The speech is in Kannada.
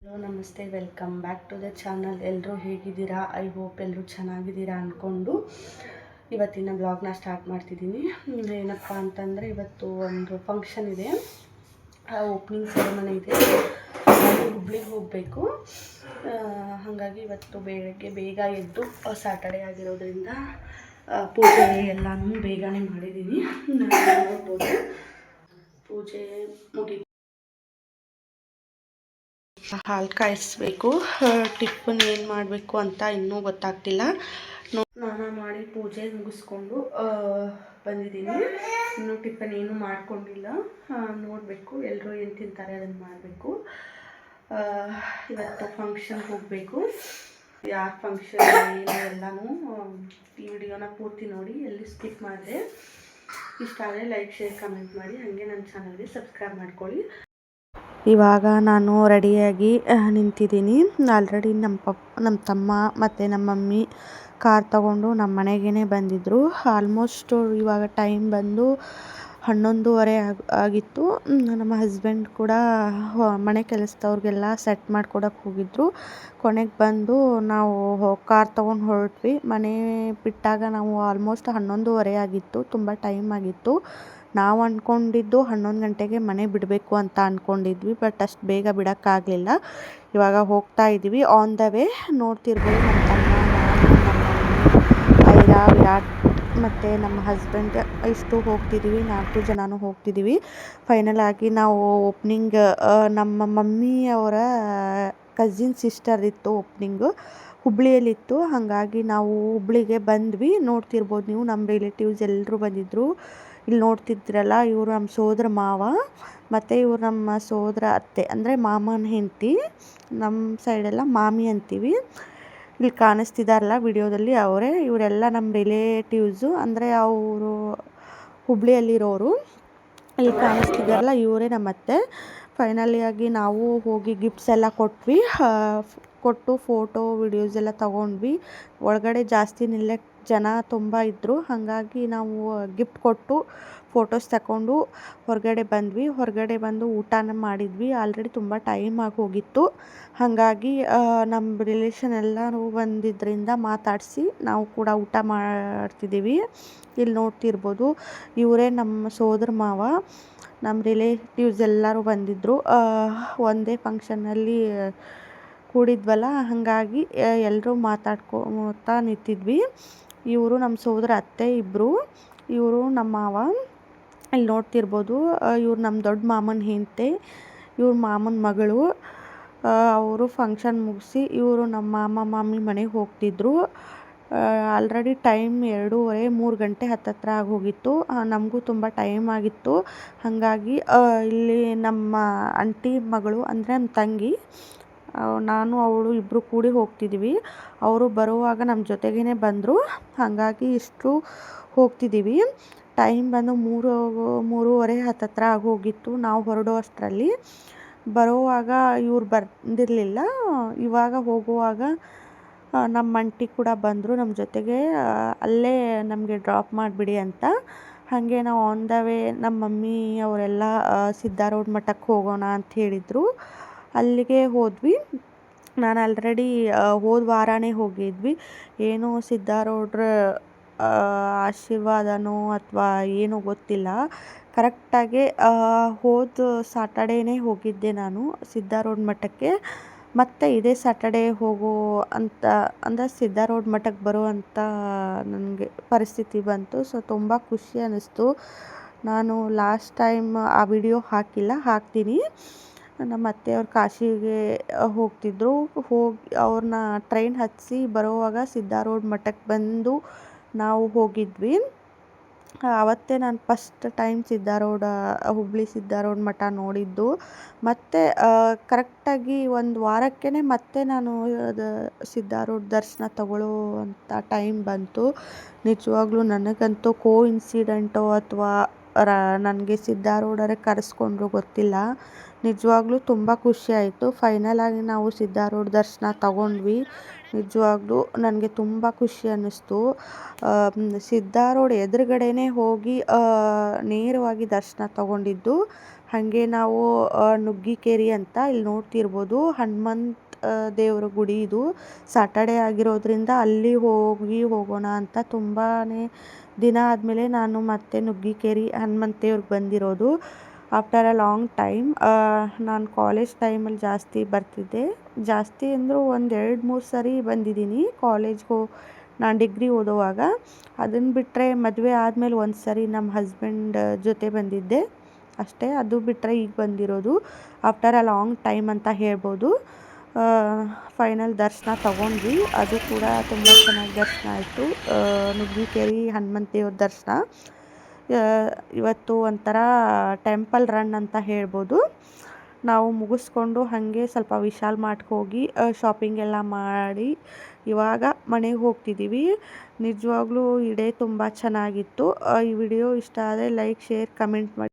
ಹಲೋ ನಮಸ್ತೆ, welcome back to the channel. ಎಲ್ಲರೂ ಹೇಗಿದ್ದೀರಾ? ಐ ಹೋಪ್ ಎಲ್ಲರೂ ಚೆನ್ನಾಗಿದ್ದೀರಾ ಅಂದ್ಕೊಂಡು ಇವತ್ತಿನ ಬ್ಲಾಗ್ನ ಸ್ಟಾರ್ಟ್ ಮಾಡ್ತಿದ್ದೀನಿ. ಏನಪ್ಪ ಅಂತಂದರೆ ಇವತ್ತು ಒಂದು ಫಂಕ್ಷನ್ ಇದೆ, ಓಪನಿಂಗ್ ಸೆರೆಮನಿ ಇದೆ. ಹುಬ್ಳಿಗೆ ಹೋಗಬೇಕು. ಹಾಗಾಗಿ ಇವತ್ತು ಬೆಳಗ್ಗೆ ಬೇಗ ಎದ್ದು ಸ್ಯಾಟರ್ಡೆ ಆಗಿರೋದ್ರಿಂದ ಪೂಜೆ ಎಲ್ಲನೂ ಬೇಗನೆ ಮಾಡಿದ್ದೀನಿ. ನೋಡ್ಬೋದು, ಪೂಜೆ ಮುಗಿ ಹಾಲು ಕಾಯಿಸ್ಬೇಕು. ಟಿಫನ್ ಏನು ಮಾಡಬೇಕು ಅಂತ ಇನ್ನೂ ಗೊತ್ತಾಗ್ತಿಲ್ಲ. ಸ್ನಾನ ಮಾಡಿ ಪೂಜೆ ಮುಗಿಸ್ಕೊಂಡು ಬಂದಿದ್ದೀನಿ. ಇನ್ನೂ ಟಿಫನ್ ಏನೂ ಮಾಡ್ಕೊಂಡಿಲ್ಲ. ನೋಡಬೇಕು ಎಲ್ಲರೂ ಏನು ತಿಂತಾರೆ ಅದನ್ನು ಮಾಡಬೇಕು. ಇವತ್ತು ಫಂಕ್ಷನ್ಗೆ ಹೋಗಬೇಕು. ಯಾವ ಫಂಕ್ಷನ್ ಏನು ಎಲ್ಲನೂ ಈ ವಿಡಿಯೋನ ಪೂರ್ತಿ ನೋಡಿ, ಎಲ್ಲಿ ಸ್ಕಿಪ್ ಮಾಡಿದೆ. ಇಷ್ಟ ಆದರೆ ಲೈಕ್, ಶೇರ್, ಕಮೆಂಟ್ ಮಾಡಿ. ಹಾಗೆ ನನ್ನ ಚಾನಲ್ಗೆ ಸಬ್ಸ್ಕ್ರೈಬ್ ಮಾಡ್ಕೊಳ್ಳಿ. ಇವಾಗ ನಾನು ರೆಡಿಯಾಗಿ ನಿಂತಿದ್ದೀನಿ. ಆಲ್ರೆಡಿ ನಮ್ಮ ತಮ್ಮ ಮತ್ತು ನಮ್ಮ ಮಮ್ಮಿ ಕಾರ್ ತಗೊಂಡು ನಮ್ಮ ಮನೆಗೇ ಬಂದಿದ್ದರು. ಆಲ್ಮೋಸ್ಟ್ ಇವಾಗ ಟೈಮ್ ಬಂದು 11:30 ಆಗಿತ್ತು. ನಮ್ಮ ಹಸ್ಬೆಂಡ್ ಕೂಡ ಮನೆ ಕೆಲಸದವ್ರಿಗೆಲ್ಲ ಸೆಟ್ ಮಾಡ್ಕೊಡಕ್ಕೆ ಹೋಗಿದ್ದರು. ಕೊನೆಗೆ ಬಂದು ನಾವು ಕಾರ್ ತೊಗೊಂಡು ಹೊರಟ್ವಿ. ಮನೆ ಬಿಟ್ಟಾಗ ನಾವು ಆಲ್ಮೋಸ್ಟ್ 11:30 ಆಗಿತ್ತು. ತುಂಬ ಟೈಮ್ ಆಗಿತ್ತು. ನಾವು ಅಂದ್ಕೊಂಡಿದ್ದು 11 ಗಂಟೆಗೆ ಮನೆ ಬಿಡಬೇಕು ಅಂತ ಅಂದ್ಕೊಂಡಿದ್ವಿ. ಬಟ್ ಅಷ್ಟು ಬೇಗ ಬಿಡೋಕ್ಕಾಗಲಿಲ್ಲ. ಇವಾಗ ಹೋಗ್ತಾ ಇದ್ದೀವಿ. ಆನ್ ದ ವೇ ನೋಡ್ತಿರ್ಬೋದು, ನಮ್ಮ ತಮ್ಮ, ನಾನು, ನಮ್ಮ ಮಮ್ಮಿ, ಐರಾ, ವಿರಾಟ್ ಮತ್ತು ನಮ್ಮ ಹಸ್ಬೆಂಡ್ ಇಷ್ಟು ಹೋಗ್ತಿದ್ದೀವಿ. 4 ಜನನೂ ಹೋಗ್ತಿದ್ದೀವಿ. ಫೈನಲ್ ಆಗಿ ನಾವು ಓಪ್ನಿಂಗ್, ನಮ್ಮ ಮಮ್ಮಿ ಅವರ ಕಸಿನ್ ಸಿಸ್ಟರ್ದಿತ್ತು ಓಪ್ನಿಂಗು. ಹುಬ್ಳಿಯಲ್ಲಿತ್ತು. ಹಾಗಾಗಿ ನಾವು ಹುಬ್ಳಿಗೆ ಬಂದ್ವಿ. ನೋಡ್ತಿರ್ಬೋದು ನೀವು, ನಮ್ಮ ರಿಲೇಟಿವ್ಸ್ ಎಲ್ಲರೂ ಬಂದಿದ್ದರು. ಇಲ್ಲಿ ನೋಡ್ತಿದ್ರಲ್ಲ, ಇವರು ನಮ್ಮ ಸೋದರ ಮಾವ ಮತ್ತು ಇವರು ನಮ್ಮ ಸೋದರ ಅತ್ತೆ, ಅಂದರೆ ಮಾಮನ ಹೆಂಡತಿ. ನಮ್ಮ ಸೈಡೆಲ್ಲ ಮಾಮಿ ಅಂತೀವಿ. ಇಲ್ಲಿ ಕಾಣಿಸ್ತಿದಾರಲ್ಲ ವಿಡಿಯೋದಲ್ಲಿ ಅವರೇ. ಇವರೆಲ್ಲ ನಮ್ಮ ರಿಲೇಟಿವ್ಸು, ಅಂದರೆ ಅವರು ಹುಬ್ಳಿಯಲ್ಲಿರೋರು. ಇಲ್ಲಿ ಕಾಣಿಸ್ತಿದಾರಲ್ಲ ಇವರೇ ನಮ್ಮ ಅತ್ತೆ. ಫೈನಲಿಯಾಗಿ ನಾವು ಹೋಗಿ ಗಿಫ್ಟ್ಸ್ ಎಲ್ಲ ಕೊಟ್ಟು ಫೋಟೋ ವಿಡಿಯೋಸ್ ಎಲ್ಲ ತೊಗೊಂಡ್ವಿ. ಒಳಗಡೆ ಜಾಸ್ತಿ ಜನ ತುಂಬ ಇದ್ದರು. ಹಾಗಾಗಿ ನಾವು ಗಿಫ್ಟ್ ಕೊಟ್ಟು ಫೋಟೋಸ್ ತಗೊಂಡು ಹೊರಗಡೆ ಬಂದ್ವಿ. ಹೊರಗಡೆ ಬಂದು ಊಟನ ಮಾಡಿದ್ವಿ. ಆಲ್ರೆಡಿ ತುಂಬ ಟೈಮ್ ಆಗಿ ಹೋಗಿತ್ತು. ಹಾಗಾಗಿ ನಮ್ಮ ರಿಲೇಷನ್ ಎಲ್ಲರೂ ಬಂದಿದ್ದರಿಂದ ಮಾತಾಡಿಸಿ ನಾವು ಕೂಡ ಊಟ ಮಾಡ್ತಿದ್ದೀವಿ. ಇಲ್ಲಿ ನೋಡ್ತಿರ್ಬೋದು, ಇವರೇ ನಮ್ಮ ಸೋದರ ಮಾವ. ನಮ್ಮ ರಿಲೇಟಿವ್ಸ್ ಎಲ್ಲರೂ ಬಂದಿದ್ದರು. ಒಂದೇ ಫಂಕ್ಷನ್ನಲ್ಲಿ ಕೂಡಿದ್ವಲ್ಲ, ಹಾಗಾಗಿ ಎಲ್ಲರೂ ಮಾತಾಡ್ಕೊತಾ ನಿಂತಿದ್ವಿ. ಇವರು ನಮ್ಮ ಸೋದರ ಅತ್ತೆ ಇಬ್ಬರು, ಇವರು ನಮ್ಮ ಮಾವ. ಇಲ್ಲಿ ನೋಡ್ತಿರ್ಬೋದು, ಇವ್ರು ನಮ್ಮ ದೊಡ್ಡ ಮಾಮನ ಹೆಂಡತಿ, ಇವ್ರ ಮಾಮನ ಮಗಳು. ಅವರು ಫಂಕ್ಷನ್ ಮುಗಿಸಿ ಇವರು ನಮ್ಮ ಮಾಮ ಮಾಮಿ ಮನೆಗೆ ಹೋಗ್ತಿದ್ರು. ಆಲ್ರೆಡಿ ಟೈಮ್ 2:30-3 ಗಂಟೆ ಹತ್ತತ್ರ ಆಗೋಗಿತ್ತು. ನಮಗೂ ತುಂಬ ಟೈಮ್ ಆಗಿತ್ತು. ಹಾಗಾಗಿ ಇಲ್ಲಿ ನಮ್ಮ ಆಂಟಿ ಮಗಳು, ಅಂದರೆ ನಮ್ಮ ತಂಗಿ, ನಾನು ಅವಳು ಇಬ್ಬರು ಕೂಡಿ ಹೋಗ್ತಿದ್ದೀವಿ. ಅವರು ಬರುವಾಗ ನಮ್ಮ ಜೊತೆಗೇ ಬಂದರು. ಹಾಗಾಗಿ ಇಷ್ಟು ಹೋಗ್ತಿದ್ದೀವಿ. ಟೈಮ್ ಬಂದು 3:30 ಹತ್ತತ್ರ ಆಗೋಗಿತ್ತು ನಾವು ಹೊರಡೋ ಅಷ್ಟರಲ್ಲಿ. ಬರುವಾಗ ಇವ್ರು ಬಂದಿರಲಿಲ್ಲ. ಇವಾಗ ಹೋಗುವಾಗ ನಮ್ಮ ಆಂಟಿ ಕೂಡ ಬಂದರು ನಮ್ಮ ಜೊತೆಗೆ. ಅಲ್ಲೇ ನಮಗೆ ಡ್ರಾಪ್ ಮಾಡಿಬಿಡಿ ಅಂತ. ಹಾಗೆ ನಾವು ಆನ್ ದ ವೇ ನಮ್ಮ ಮಮ್ಮಿ ಅವರೆಲ್ಲ ಸಿದ್ಧಾರೂಢ ಮಠಕ್ಕೆ ಹೋಗೋಣ ಅಂತ ಹೇಳಿದರು. ಅಲ್ಲಿಗೆ ಹೋದ್ವಿ. ನಾನು ಆಲ್ರೆಡಿ ಹೋದ ವಾರನೇ ಹೋಗಿದ್ವಿ. ಏನೋ ಸಿದ್ಧಾರೂಢರ ಆಶೀರ್ವಾದನೋ ಅಥವಾ ಏನೋ ಗೊತ್ತಿಲ್ಲ. ಕರೆಕ್ಟಾಗಿ ಹೋದ ಸ್ಯಾಟರ್ಡೇನೇ ಹೋಗಿದ್ದೆ ನಾನು ಸಿದ್ಧಾರೂಢ ಮಠಕ್ಕೆ. ಮತ್ತು ಇದೇ ಸ್ಯಾಟರ್ಡೇ ಹೋಗೋ ಅಂತ, ಅಂದರೆ ಸಿದ್ಧಾರೂಢ ಮಠಕ್ಕೆ ಬರುವಂಥ ನನಗೆ ಪರಿಸ್ಥಿತಿ ಬಂತು. ಸೊ ತುಂಬ ಖುಷಿ ಅನ್ನಿಸ್ತು. ನಾನು ಲಾಸ್ಟ್ ಟೈಮ್ ಆ ವಿಡಿಯೋ ಹಾಕ್ತೀನಿ. ನಮ್ಮ ಅತ್ತೆಯವ್ರು ಕಾಶಿಗೆ ಹೋಗ್ತಿದ್ರು. ಅವ್ರನ್ನ ಟ್ರೈನ್ ಹತ್ತಿಸಿ ಬರೋವಾಗ ಸಿದ್ಧಾರೂಢ ಮಠಕ್ಕೆ ಬಂದು ನಾವು ಹೋಗಿದ್ವಿ. ಆವತ್ತೇ ನಾನು ಫಸ್ಟ್ ಟೈಮ್ ಹುಬ್ಳಿ ಸಿದ್ಧಾರೂಢ ಮಠ ನೋಡಿದ್ದು. ಮತ್ತು ಕರೆಕ್ಟಾಗಿ ಒಂದು ವಾರಕ್ಕೇ ಮತ್ತೆ ನಾನು ಸಿದ್ಧಾರೂಢ ದರ್ಶನ ತಗೊಳ್ಳೋವಂಥ ಟೈಮ್ ಬಂತು. ನಿಜವಾಗ್ಲೂ ನನಗಂತೂ ಇನ್ಸಿಡೆಂಟೋ ಅಥವಾ ನನಗೆ ಸಿದ್ಧಾರೂಢರೇ ಕರೆಸ್ಕೊಂಡ್ರು ಗೊತ್ತಿಲ್ಲ. ನಿಜವಾಗ್ಲೂ ತುಂಬ ಖುಷಿಯಾಯಿತು. ಫೈನಲಾಗಿ ನಾವು ಸಿದ್ಧಾರೂಢ ದರ್ಶನ ತಗೊಂಡ್ವಿ. ನಿಜವಾಗ್ಲೂ ನನಗೆ ತುಂಬ ಖುಷಿ ಅನ್ನಿಸ್ತು. ಸಿದ್ಧಾ ರೋಡ್ ಎದುರುಗಡೆನೇ ಹೋಗಿ ನೇರವಾಗಿ ದರ್ಶನ ತಗೊಂಡಿದ್ದು. ಹಾಗೆ ನಾವು ನುಗ್ಗಿಕೇರಿ ಅಂತ ಇಲ್ಲಿ ನೋಡ್ತಿರ್ಬೋದು, ಹನುಮಂತ ದೇವರ ಗುಡಿ ಇದು. ಸ್ಯಾಟರ್ಡೇ ಆಗಿರೋದ್ರಿಂದ ಅಲ್ಲಿ ಹೋಗೋಣ ಅಂತ ತುಂಬಾ ದಿನ ಆದಮೇಲೆ ನಾನು ಮತ್ತೆ ನುಗ್ಗಿಕೇರಿ ಹನುಮಂತ ದೇವ್ರಿಗೆ ಬಂದಿರೋದು. After a long time. ನಾನು ಕಾಲೇಜ್ ಟೈಮಲ್ಲಿ ಜಾಸ್ತಿ ಬರ್ತಿದ್ದೆ. ಜಾಸ್ತಿ ಅಂದರೂ ಒಂದು 2-3 ಸರಿ ಬಂದಿದ್ದೀನಿ ನಾನು ಡಿಗ್ರಿ ಓದುವಾಗ. ಅದನ್ನು ಬಿಟ್ಟರೆ ಮದುವೆ ಆದಮೇಲೆ ಒಂದು ಸರಿ ನಮ್ಮ ಹಸ್ಬೆಂಡ್ ಜೊತೆ ಬಂದಿದ್ದೆ ಅಷ್ಟೇ. ಅದು ಬಿಟ್ಟರೆ ಈಗ ಬಂದಿರೋದು ಆಫ್ಟರ್ ಅ ಲಾಂಗ್ ಟೈಮ್ ಅಂತ ಹೇಳ್ಬೋದು. ಫೈನಲ್ ದರ್ಶನ ತಗೊಂಡ್ವಿ. ಅದು ಕೂಡ ತುಂಬ ಚೆನ್ನಾಗಿ ದರ್ಶನ ಆಯಿತು. ನುಗ್ಗಿಕೇರಿ ಹನುಮಂತ ದೇವ್ರ ದರ್ಶನ ಇವತ್ತು ಒಂಥರ ಟೆಂಪಲ್ ರನ್ ಅಂತ ಹೇಳ್ಬೋದು. ನಾವು ಮುಗಿಸ್ಕೊಂಡು ಹಾಗೆ ಸ್ವಲ್ಪ ವಿಶಾಲ್ ಮಾರ್ಟ್ಗೆ ಹೋಗಿ ಶಾಪಿಂಗ್ ಎಲ್ಲ ಮಾಡಿ ಇವಾಗ ಮನೆಗೆ ಹೋಗ್ತಿದ್ದೀವಿ. ನಿಜವಾಗ್ಲೂ ಈ ಡೇ ತುಂಬ ಚೆನ್ನಾಗಿತ್ತು. ಈ ವಿಡಿಯೋ ಇಷ್ಟ ಆದರೆ ಲೈಕ್, ಶೇರ್, ಕಮೆಂಟ್ ಮಾಡಿ.